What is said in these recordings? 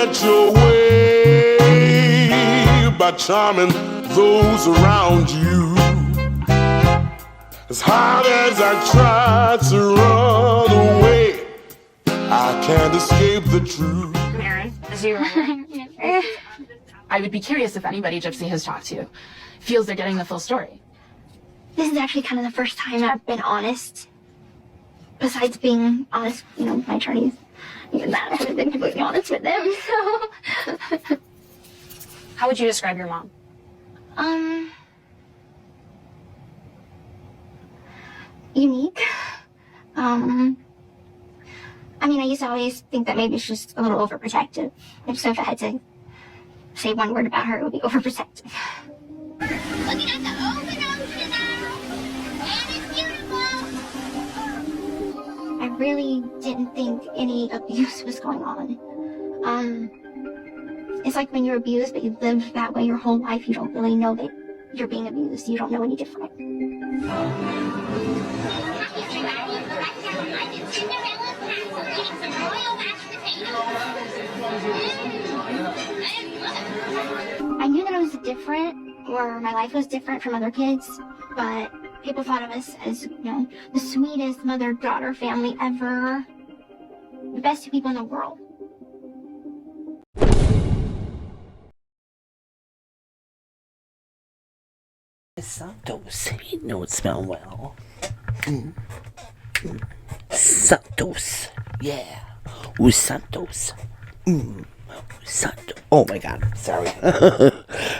get your way by charming those around you. As hard as I try to run away, I can't escape the truth. Mary, as you I would be curious if anybody Gypsy has talked to feels they're getting the full story. This is actually kind of the first time I've been honest. Besides being honest, with my attorneys. Even that, I haven't been completely honest with them, so. How would you describe your mom? Unique. I used to always think that maybe she's a little overprotective. So if I had to say one word about her, it would be overprotective. Looking at the open ocean now, and it's beautiful. I really didn't think any abuse was going on. It's like when you're abused, but you've lived that way your whole life, you don't really know that you're being abused. You don't know any different. I knew that I was different, or my life was different from other kids, but people thought of us as, the sweetest mother-daughter family ever. The best two people in the world. Santos, you know it smells well. Santos, yeah. Ooh, Santos. Santos. Oh my God, sorry.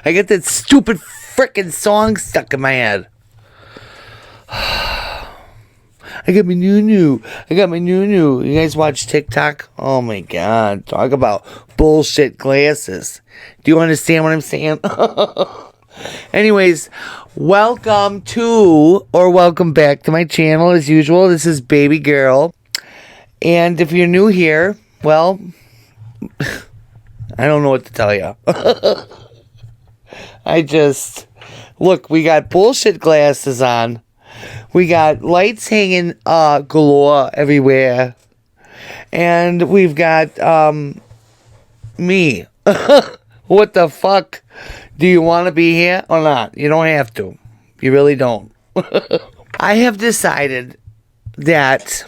I get that stupid frickin' song stuck in my head. I got my new. You guys watch TikTok? Oh my God, talk about bullshit glasses. Do you understand what I'm saying? Anyways, welcome back to my channel as usual. This is Baby Girl. And if you're new here, well, I don't know what to tell you. Look, we got bullshit glasses on. We got lights hanging galore everywhere. And we've got me. What the fuck? Do you want to be here or not? You don't have to. You really don't. I have decided that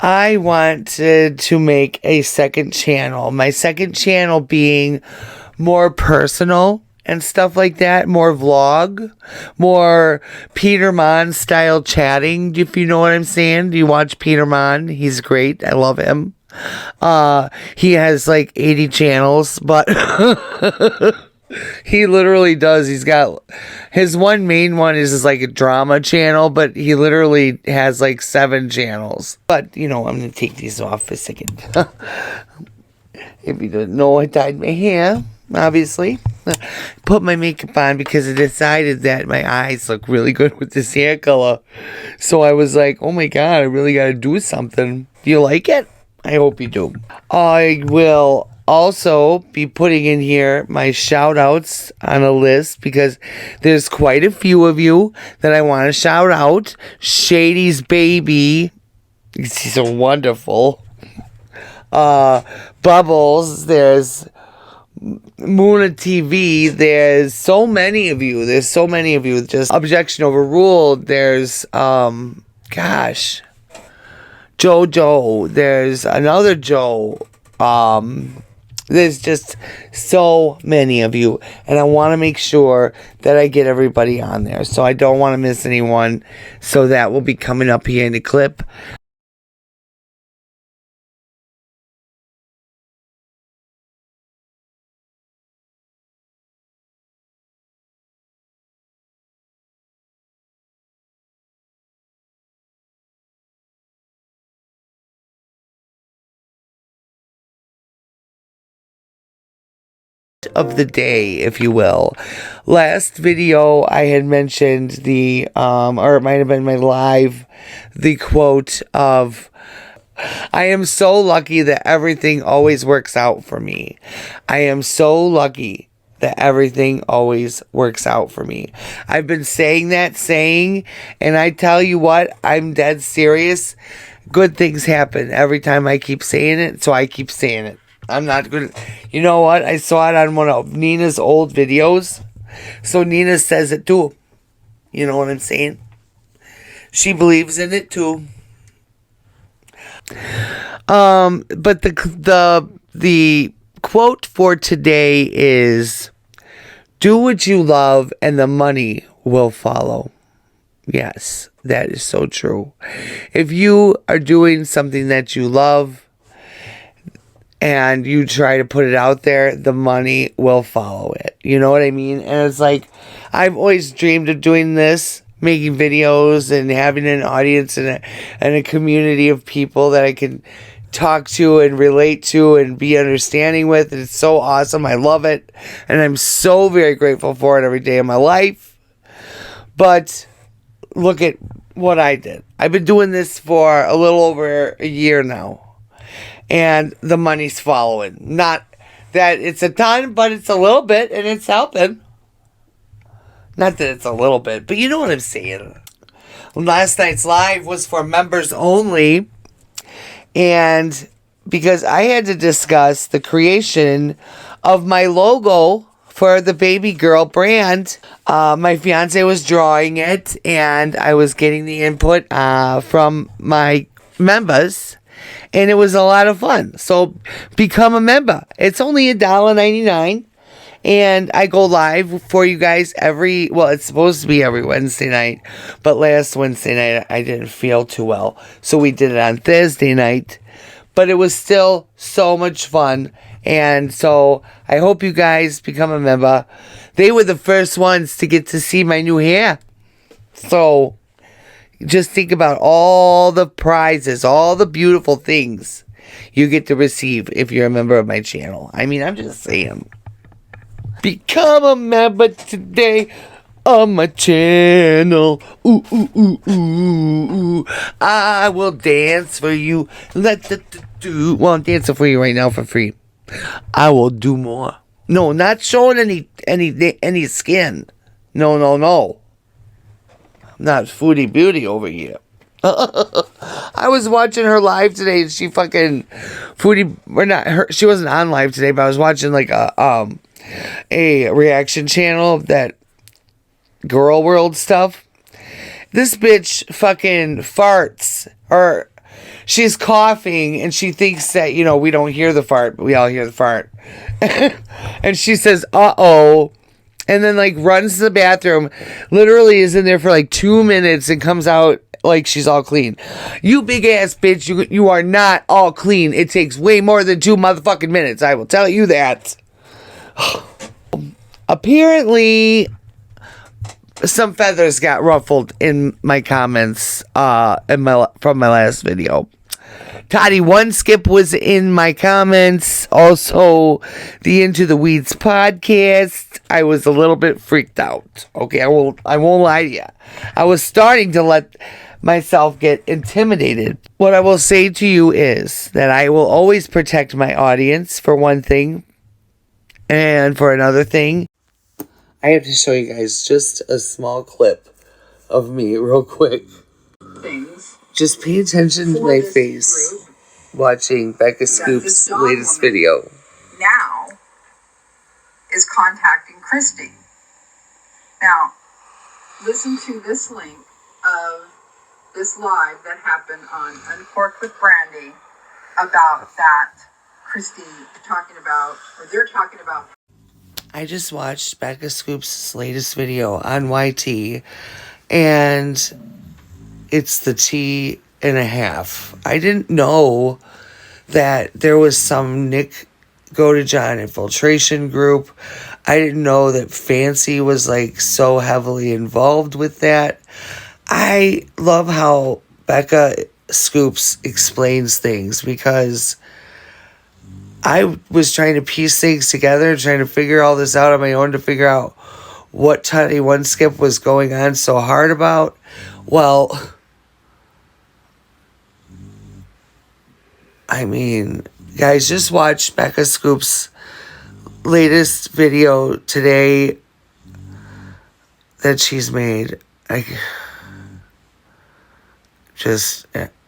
I wanted to make a second channel. My second channel being more personal and stuff like that. More vlog. More Peter Mon style chatting, if you know what I'm saying. Do you watch Peter Mon? He's great. I love him. He has like 80 channels, but he literally does. He's got his one main one is like a drama channel, but he literally has like 7 channels. But I'm gonna take these off for a second. If you didn't know, I dyed my hair, obviously. Put my makeup on because I decided that my eyes look really good with this hair color. So I was like, oh my God, I really gotta do something. Do you like it? I hope you do. I will also be putting in here my shout outs on a list because there's quite a few of you that I want to shout out. Shady's baby. She's so wonderful. Bubbles. There's Moona TV. There's so many of you. Just objection overruled. There's, JoJo, there's another Joe, there's just so many of you, and I want to make sure that I get everybody on there, so I don't want to miss anyone, so that will be coming up here in the clip. Of the day, if you will. Last video I had mentioned the or it might have been my live, the quote of, I am so lucky that everything always works out for me. I am so lucky that everything always works out for me. I've been saying that saying, and I tell you what, I'm dead serious. Good things happen every time I keep saying it, so I keep saying it. I'm not gonna. You know what? I saw it on one of Nina's old videos. So Nina says it too. You know what I'm saying? She believes in it too. But the quote for today is, "Do what you love and the money will follow." Yes, that is so true. If you are doing something that you love and you try to put it out there, the money will follow it. You know what I mean? And it's like, I've always dreamed of doing this, making videos and having an audience and a community of people that I can talk to and relate to and be understanding with. And it's so awesome. I love it. And I'm so very grateful for it every day of my life. But look at what I did. I've been doing this for a little over a year now. And the money's following. Not that it's a ton, but it's a little bit, and it's helping. Not that it's a little bit, but you know what I'm saying. Last night's live was for members only. And because I had to discuss the creation of my logo for the baby girl brand, my fiance was drawing it, and I was getting the input from my members. And it was a lot of fun. So become a member. It's only $1.99. And I go live for you guys it's supposed to be every Wednesday night. But last Wednesday night, I didn't feel too well. So we did it on Thursday night. But it was still so much fun. And so I hope you guys become a member. They were the first ones to get to see my new hair. So just think about all the prizes, all the beautiful things you get to receive if you're a member of my channel. I mean, I'm just saying. Become a member today on my channel. Ooh, ooh, ooh, ooh, ooh. I will dance for you. Well, I'm dancing for you right now for free. I will do more. No, not showing any skin. No. I'm not foodie beauty over here. I was watching her live today, and she fucking she wasn't on live today, but I was watching like a reaction channel of that Girl World stuff. This bitch fucking farts, or she's coughing, and she thinks that, we don't hear the fart, but we all hear the fart. And she says, uh-oh. And then, runs to the bathroom, literally is in there for, 2 minutes and comes out like she's all clean. You big-ass bitch, you are not all clean. It takes way more than 2 motherfucking minutes, I will tell you that. Apparently, some feathers got ruffled in my comments from my last video. Toddy One Skip was in my comments. Also, the Into the Weeds podcast. I was a little bit freaked out. Okay, I won't lie to you. I was starting to let myself get intimidated. What I will say to you is that I will always protect my audience, for one thing. And for another thing, I have to show you guys just a small clip of me real quick. Just pay attention to my face watching Becca Scoop's latest video. Now is contacting Christy. Now, listen to this link of this live that happened on Uncorked with Brandy about that Christy they're talking about. I just watched Becca Scoop's latest video on YT, and it's the tea and a half. I didn't know that there was some Nick GODEJOHN infiltration group. I didn't know that Fancy was so heavily involved with that. I love how Becca Scoops explains things, because I was trying to piece things together, trying to figure all this out on my own, to figure out what Toddy One Skip was going on so hard about. Well, I mean, guys, just watch Becca Scoop's latest video today that she's made.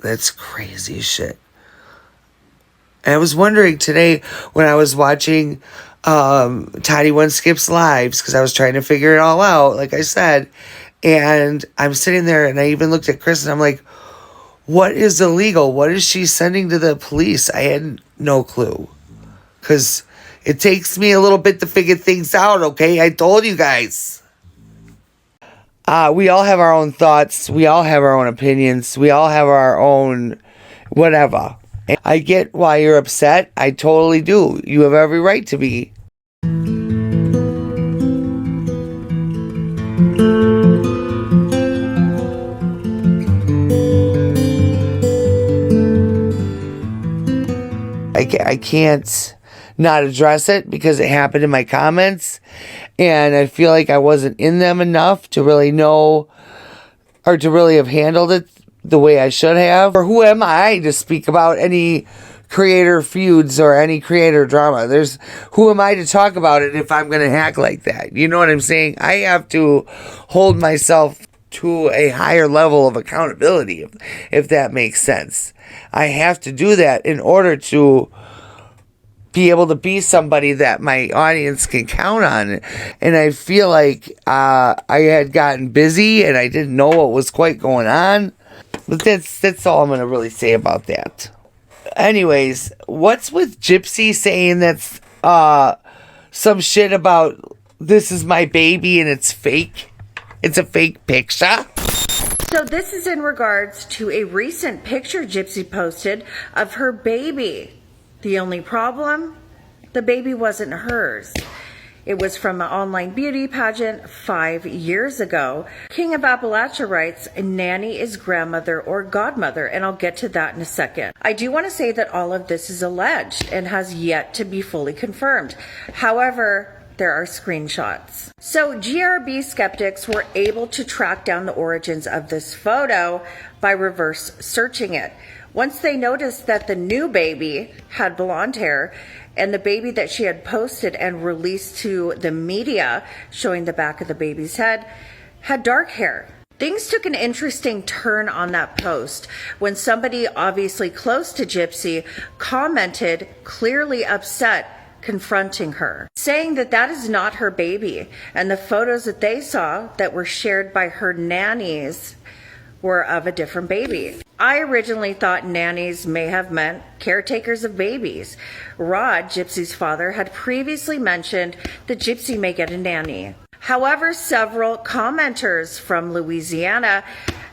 That's crazy shit. And I was wondering today when I was watching Toddy One Skips Lives, because I was trying to figure it all out, like I said. And I'm sitting there and I even looked at Chris and I'm like, what is illegal? What is she sending to the police? I had no clue. Because it takes me a little bit to figure things out, okay? I told you guys. We all have our own thoughts. We all have our own opinions. We all have our own whatever. And I get why you're upset. I totally do. You have every right to be. I can't not address it because it happened in my comments, and I feel like I wasn't in them enough to really know or to really have handled it the way I should have. Or who am I to speak about any creator feuds or any creator drama? Who am I to talk about it if I'm going to act like that? You know what I'm saying? I have to hold myself to a higher level of accountability, if that makes sense. I have to do that in order to be able to be somebody that my audience can count on. And I feel like I had gotten busy and I didn't know what was quite going on. But that's all I'm going to really say about that. Anyways, what's with Gypsy saying that's some shit about this is my baby and it's fake? It's a fake picture. So this is in regards to a recent picture Gypsy posted of her baby. The only problem, the baby wasn't hers. It was from an online beauty pageant 5 years ago. King of Appalachia writes, Nanny is grandmother or godmother, and I'll get to that in a second. I do want to say that all of this is alleged and has yet to be fully confirmed. However, there are screenshots. So GRB skeptics were able to track down the origins of this photo by reverse searching it. Once they noticed that the new baby had blonde hair and the baby that she had posted and released to the media showing the back of the baby's head had dark hair. Things took an interesting turn on that post when somebody obviously close to Gypsy commented, clearly upset, confronting her, saying that that is not her baby, and the photos that they saw that were shared by her nannies were of a different baby. I originally thought nannies may have meant caretakers of babies. Rod, Gypsy's father, had previously mentioned that Gypsy may get a nanny. However, several commenters from Louisiana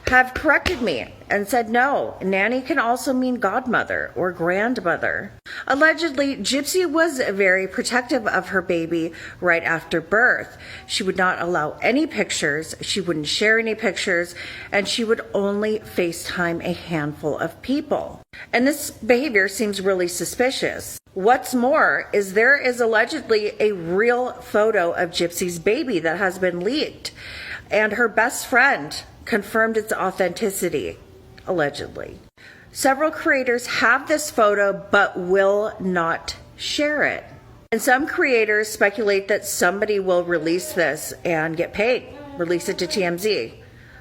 have corrected me and said no, nanny can also mean godmother or grandmother. Allegedly, Gypsy was very protective of her baby right after birth. She would not allow any pictures, she wouldn't share any pictures, and she would only FaceTime a handful of people. And this behavior seems really suspicious. What's more is there is allegedly a real photo of Gypsy's baby that has been leaked, and her best friend confirmed its authenticity, allegedly. Several creators have this photo but will not share it. And some creators speculate that somebody will release this and get paid, release it to TMZ.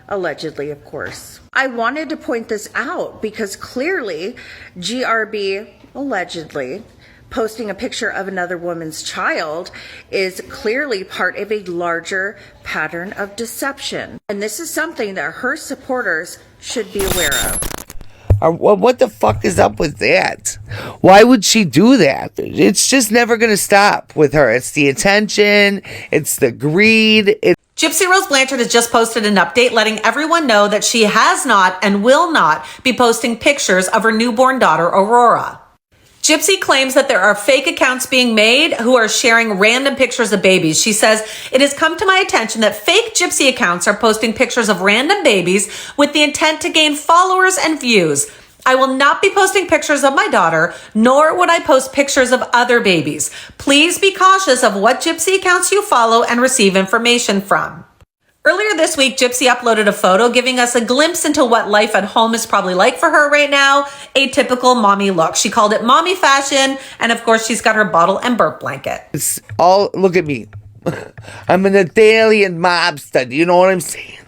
Allegedly, of course. I wanted to point this out because clearly GRB, allegedly, posting a picture of another woman's child is clearly part of a larger pattern of deception. And this is something that her supporters should be aware of. What the fuck is up with that? Why would she do that? It's just never going to stop with her. It's the attention. It's the greed. Gypsy Rose Blanchard has just posted an update letting everyone know that she has not and will not be posting pictures of her newborn daughter, Aurora. Gypsy claims that there are fake accounts being made who are sharing random pictures of babies. She says, it has come to my attention that fake Gypsy accounts are posting pictures of random babies with the intent to gain followers and views. I will not be posting pictures of my daughter, nor would I post pictures of other babies. Please be cautious of what Gypsy accounts you follow and receive information from. Earlier this week, Gypsy uploaded a photo giving us a glimpse into what life at home is probably like for her right now, a typical mommy look. She called it mommy fashion, and of course, she's got her bottle and burp blanket. It's all, look at me. I'm an Italian mobster, you know what I'm saying?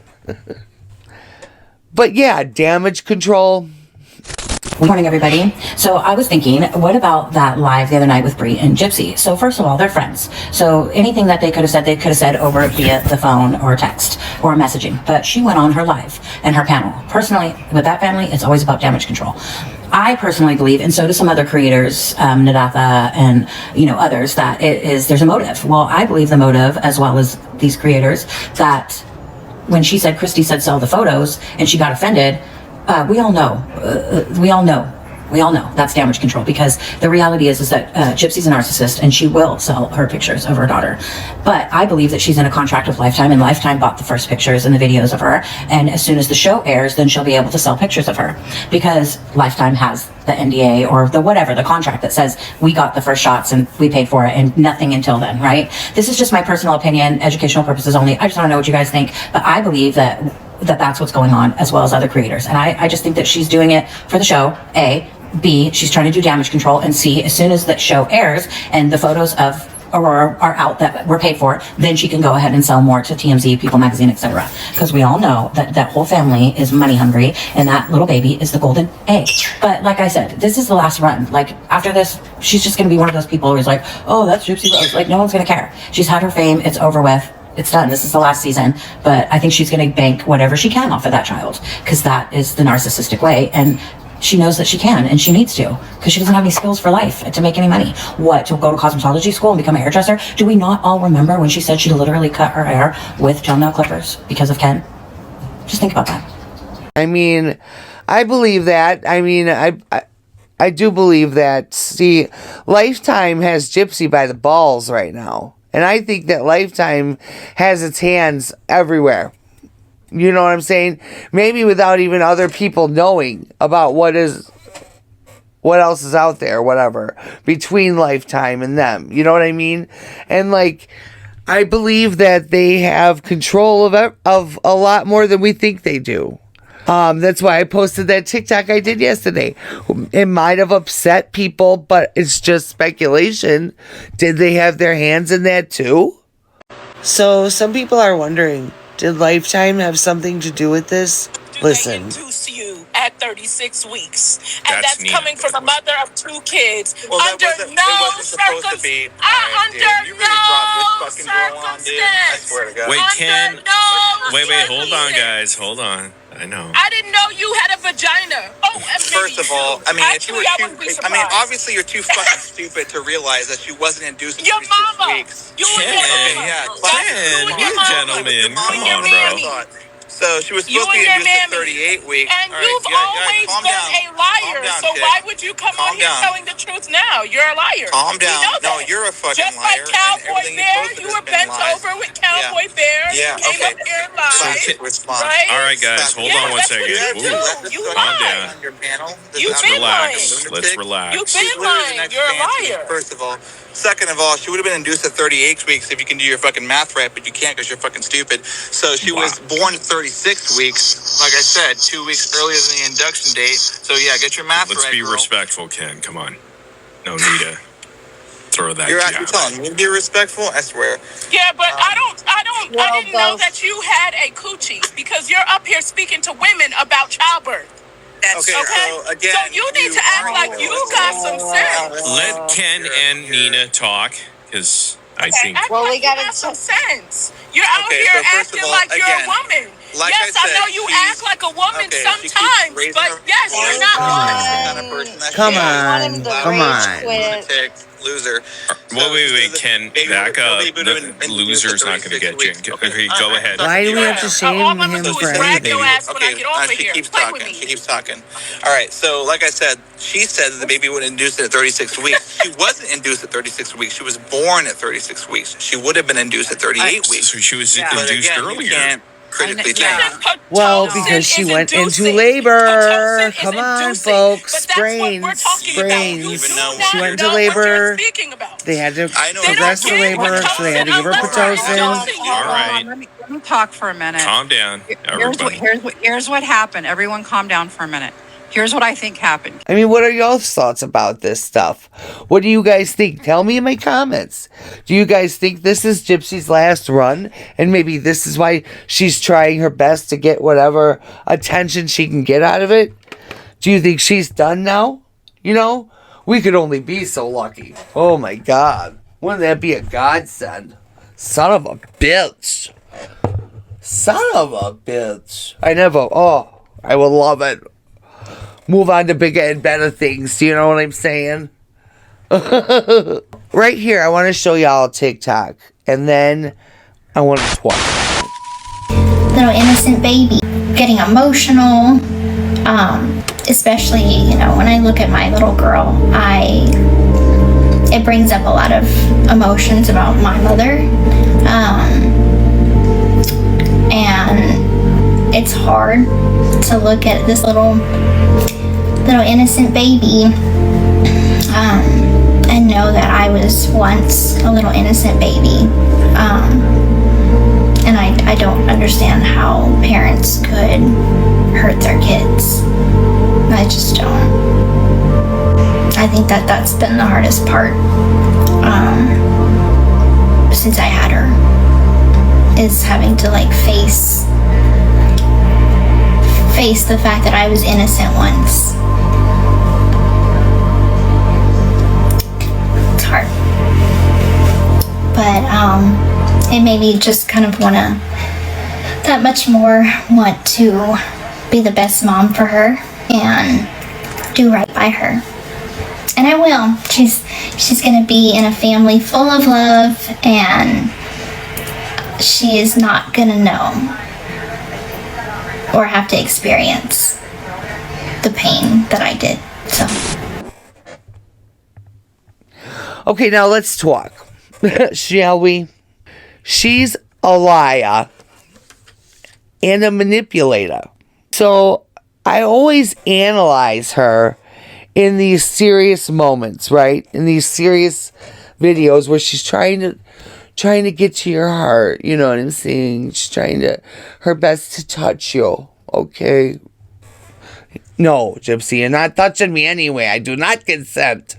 But yeah, damage control. Good morning, everybody. So I was thinking, what about that live the other night with Bree and Gypsy? So first of all, they're friends. So anything that they could have said over via the phone or text or messaging. But she went on her live and her panel. Personally, with that family, it's always about damage control. I personally believe, and so do some other creators, Nadatha and others, that there's a motive. Well, I believe the motive, as well as these creators, that when she said, Christy said sell the photos, and she got offended, we all know that's damage control, because the reality is that Gypsy's a narcissist and she will sell her pictures of her daughter. But I believe that she's in a contract with Lifetime, and Lifetime bought the first pictures and the videos of her, and as soon as the show airs, then she'll be able to sell pictures of her, because Lifetime has the NDA or the contract that says we got the first shots and we paid for it and nothing until then, right? This is just my personal opinion, educational purposes only. I just want to know what you guys think, but I believe that's what's going on, as well as other creators. And I just think that she's doing it for the show, A. B, she's trying to do damage control, and C, as soon as that show airs and the photos of Aurora are out that were paid for, then she can go ahead and sell more to TMZ, People Magazine, etc. Because we all know that whole family is money hungry, and that little baby is the golden egg. But like I said, this is the last run. Like, after this, she's just going to be one of those people who's like, oh, that's Gypsy Rose. Like, no one's going to care. She's had her fame. It's over with. It's done. This is the last season. But I think she's going to bank whatever she can off of that child, because that is the narcissistic way. And she knows that she can, and she needs to, because she doesn't have any skills for life to make any money. What, to go to cosmetology school and become a hairdresser? Do we not all remember when she said she literally cut her hair with toenail clippers because of Ken? Just think about that. I mean, I believe that. I mean, I do believe that. See, Lifetime has Gypsy by the balls right now. And I think that Lifetime has its hands everywhere. You know what I'm saying? Maybe without even other people knowing about what else is out there, whatever, between Lifetime and them. You know what I mean? And like, I believe that they have control of a lot more than we think they do. That's why I posted that TikTok I did yesterday. It might have upset people, but it's just speculation. Did they have their hands in that too? So some people are wondering, did Lifetime have something to do with this? Listen. They induce you at 36 weeks. And that's coming from a mother of 2 kids. Well, under no circumstance. I swear to God. Wait, Ken. Wait, hold on, guys. Hold on. I know. I didn't know you had a vagina. Oh, and first of all, I mean, actually, obviously you're too fucking stupid to realize that she wasn't induced in your 36 mama. weeks. You and your mama. Yeah, Ken, you gentlemen. Come on, bro. So she was supposed to be induced at 38 weeks. And you've always been a liar. So why would you come on here telling the truth now? You're a liar. Calm down. No, you're a fucking liar. Just like Cowboy Bear, you were bent over with Cowboy Bear. Yeah, you came up here and lied. Right? All right, guys, hold on one second. You calm down. You've been lying. Let's relax. You've been lying. You're a liar. First of all. Second of all, she would have been induced at 38 weeks if you can do your fucking math right, but you can't because you're fucking stupid. So she was born at 36 weeks, like I said, 2 weeks earlier than the induction date. So yeah, get your math right. Let's be respectful, Ken. Come on. No need to throw that. You're actually telling me to be respectful? I swear. Yeah, but I didn't know that you had a coochie, because you're up here speaking to women about childbirth. Okay, so again, so you need to act like you got some sense. Let Ken and Nina talk, because I think. Well, we got some sense. You're out here acting like you're a woman. Yes, I know you act like a woman sometimes, but yes, you're not. Come on. Loser. Wait, Ken, back up. The loser's not going to get you. Okay, go ahead. Why do we have to shame him for anything? She keeps talking. All right, so like I said, she said that the baby would induce it at 36 weeks. She wasn't induced at 36 weeks. She was born at 36 weeks. She would have been induced at 38 weeks. So she was induced earlier. Well, because she went into labor. Come on, folks. Brains. She went into labor. They had to progress the labor, so they had to give her Pitocin. All right. Let me talk for a minute. Calm down, everybody. Here's what happened. Everyone calm down for a minute. Here's what I think happened. I mean, what are y'all's thoughts about this stuff? What do you guys think? Tell me in my comments. Do you guys think this is Gypsy's last run? And maybe this is why she's trying her best to get whatever attention she can get out of it? Do you think she's done now? You know, we could only be so lucky. Oh my God. Wouldn't that be a godsend? Son of a bitch. Son of a bitch. I would love it. Move on to bigger and better things. Do you know what I'm saying? Right here, I want to show y'all TikTok. And then I want to talk. Little innocent baby getting emotional. Especially, you know, when I look at my little girl, it brings up a lot of emotions about my mother. And it's hard to look at this little innocent baby and know that I was once a little innocent baby. And I don't understand how parents could hurt their kids. I just don't. I think that's been the hardest part since I had her, is having to like face the fact that I was innocent once. It's hard. But it made me just kind of that much more want to be the best mom for her and do right by her. And I will. She's gonna be in a family full of love, and she is not gonna know or have to experience the pain that I did. So. Okay, now let's talk. Shall we? She's a liar and a manipulator. So I always analyze her in these serious moments, right? In these serious videos where she's trying to get to your heart, you know what I'm saying? She's trying her best to touch you, okay? No, Gypsy, you're not touching me anyway. I do not consent.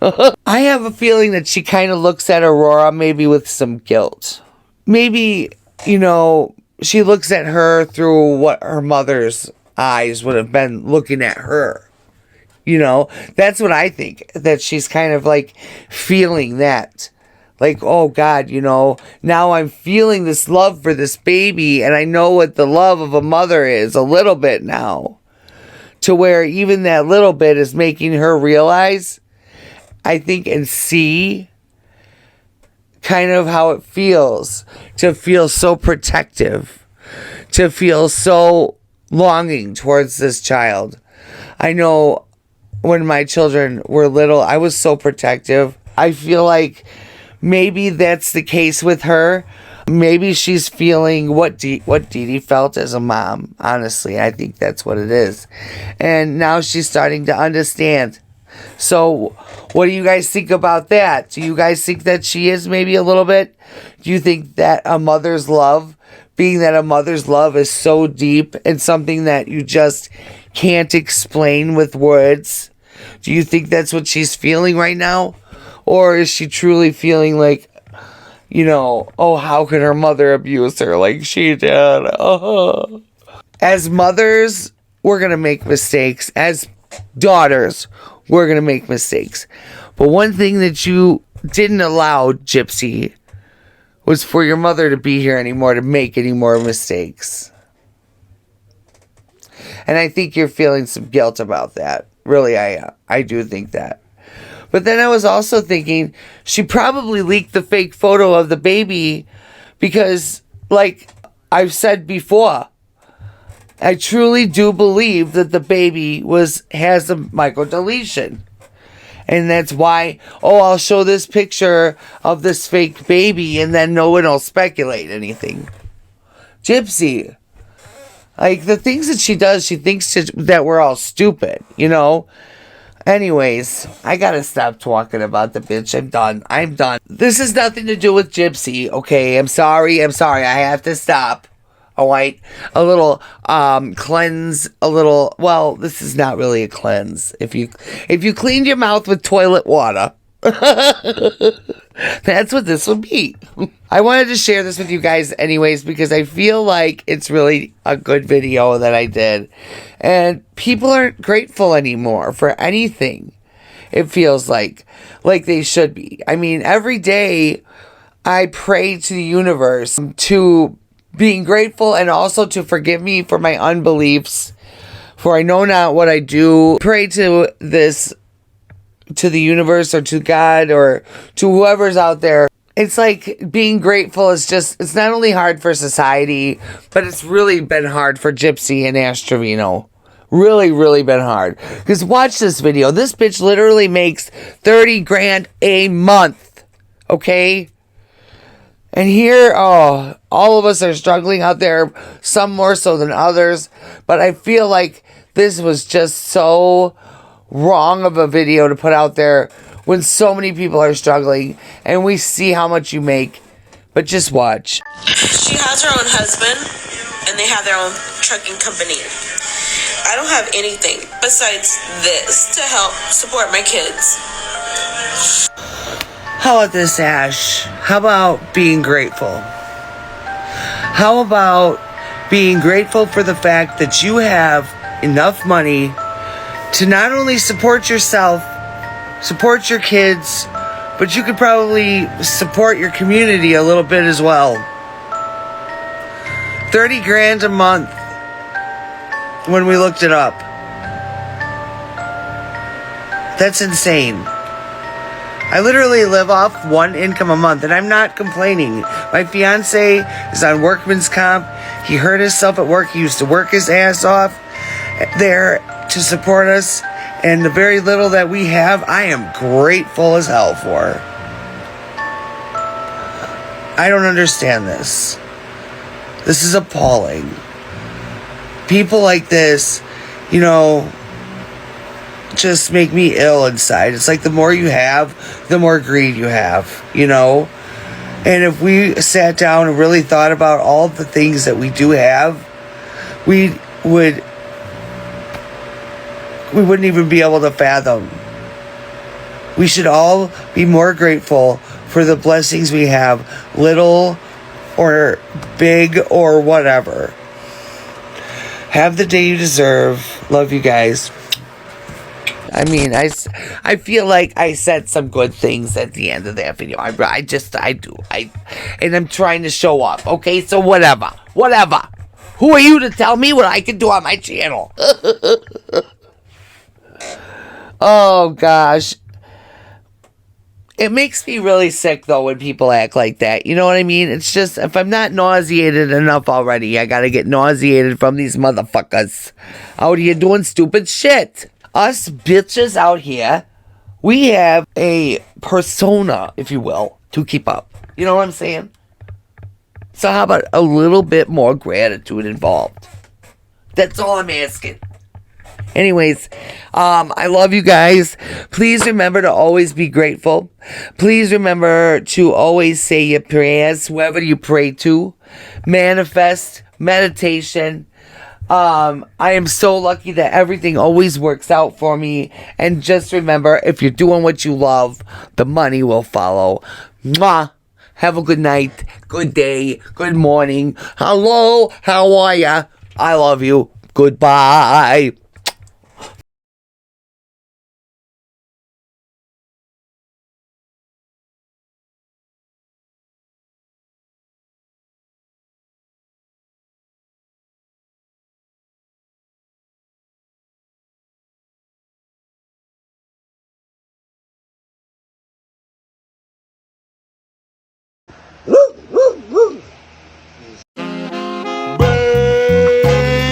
I have a feeling that she kind of looks at Aurora maybe with some guilt. Maybe, you know, she looks at her through what her mother's eyes would have been looking at her. You know, that's what I think, that she's kind of like feeling that. Like, oh God, you know, now I'm feeling this love for this baby, and I know what the love of a mother is a little bit now. To where even that little bit is making her realize, I think, and see kind of how it feels to feel so protective, to feel so longing towards this child. I know when my children were little, I was so protective. I feel like maybe that's the case with her. Maybe she's feeling what Dee Dee felt as a mom. Honestly, I think that's what it is. And now she's starting to understand. So, what do you guys think about that? Do you guys think that she is maybe a little bit? Do you think that a mother's love, being that a mother's love is so deep and something that you just can't explain with words? Do you think that's what she's feeling right now? Or is she truly feeling like, you know, oh, how could her mother abuse her like she did? As mothers, we're going to make mistakes. As daughters, we're going to make mistakes. But one thing that you didn't allow, Gypsy, was for your mother to be here anymore, to make any more mistakes. And I think you're feeling some guilt about that. Really, I do think that. But then I was also thinking, she probably leaked the fake photo of the baby because, like I've said before, I truly do believe that the baby has a microdeletion. And that's why, I'll show this picture of this fake baby and then no one will speculate anything. Gypsy, like the things that she does, she thinks that we're all stupid, you know? Anyways, I gotta stop talking about the bitch. I'm done. This has nothing to do with Gypsy, okay? I'm sorry. I have to stop. Alright? A little, cleanse, well, this is not really a cleanse. If you cleaned your mouth with toilet water, That's what this will be. I wanted to share this with you guys anyways because I feel like it's really a good video that I did. And people aren't grateful anymore for anything. It feels like they should be. I mean, every day I pray to the universe to being grateful and also to forgive me for my unbeliefs. For I know not what I do. Pray to the universe or to God or to whoever's out there. It's like being grateful is just, it's not only hard for society, but it's really been hard for Gypsy and Ash Trevino. Really, really been hard. Because watch this video. This bitch literally makes 30 grand a month. Okay? And here, all of us are struggling out there, some more so than others. But I feel like this was just so wrong of a video to put out there when so many people are struggling and we see how much you make. But just watch. She has her own husband and they have their own trucking company. I don't have anything besides this to help support my kids. How about this, Ash? How about being grateful? How about being grateful for the fact that you have enough money to not only support yourself, support your kids, but you could probably support your community a little bit as well. 30 grand a month when we looked it up. That's insane. I literally live off one income a month, and I'm not complaining. My fiance is on workman's comp. He hurt himself at work. He used to work his ass off there to support us. And the very little that we have, I am grateful as hell for. I don't understand this. This is appalling. People like this, you know, just make me ill inside. It's like the more you have, the more greed you have, you know? And if we sat down and really thought about all the things that we do have, we wouldn't even be able to fathom. We should all be more grateful for the blessings we have, little or big or whatever. Have the day you deserve. Love you guys. I mean, I feel like I said some good things at the end of that video. I do. And I'm trying to show up. Okay, so whatever. Who are you to tell me what I can do on my channel? Oh, gosh. It makes me really sick, though, when people act like that. You know what I mean? It's just, if I'm not nauseated enough already, I gotta get nauseated from these motherfuckers out here doing stupid shit. Us bitches out here, we have a persona, if you will, to keep up. You know what I'm saying? So how about a little bit more gratitude involved? That's all I'm asking. Anyways, I love you guys. Please remember to always be grateful. Please remember to always say your prayers, whoever you pray to. Manifest, meditation. I am so lucky that everything always works out for me. And just remember, if you're doing what you love, the money will follow. Mwah. Have a good night, good day, good morning. Hello, how are ya? I love you. Goodbye.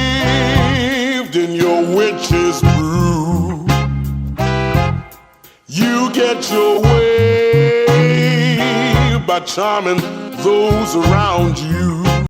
Bathed in your witch's brew, you get your way by charming those around you.